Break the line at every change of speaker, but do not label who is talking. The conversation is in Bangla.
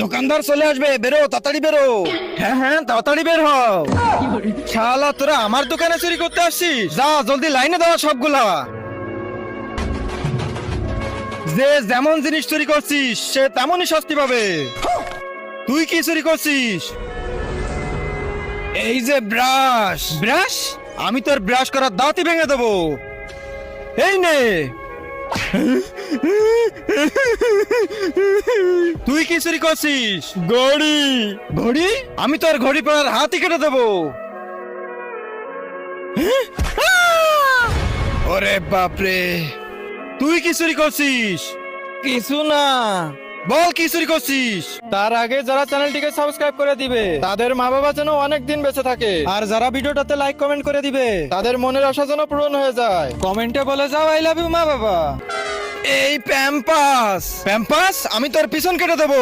দোকানদার চলে আসবে, বেরো তাড়াতাড়ি বেরো। হ্যাঁ হ্যাঁ তাড়াতাড়ি বের হও। শালা তোরা আমার দোকানে চুরি করতে আসছিস? যা জলদি লাইনে দাও সবগুলা। যে যেমন জিনিস চুরি করছিস সে তেমনই শাস্তি পাবে। তুই কি চুরি করছিস? এই যে ব্রাশ। ব্রাশ? আমি তোর ব্রাশ করার দাঁতই ভেঙে দেবো। এই নে। তুই কি চুরি করছিস? ঘড়ি। ঘড়ি? আমি তোর ঘড়ি পরার হাতই কেটে দেবো। ওরে বাপরে, তুই কি চুরি করছিস? কিছু না। বল কি চুরি করছিস? তার আগে যারা চ্যানেলটিকে সাবস্ক্রাইব করে দিবে তাদের মা বাবা যেন অনেক দিন বেঁচে থাকে, আর যারা ভিডিওটাতে লাইক কমেন্ট করে দিবে তাদের মনের আশা যেন পূরণ হয়ে যায়। কমেন্টে বলে যাও আই লাভ ইউ মা বাবা। এই প্যাম্পাস। প্যাম্পাস? আমি তোর পিছন কেটে দেবো।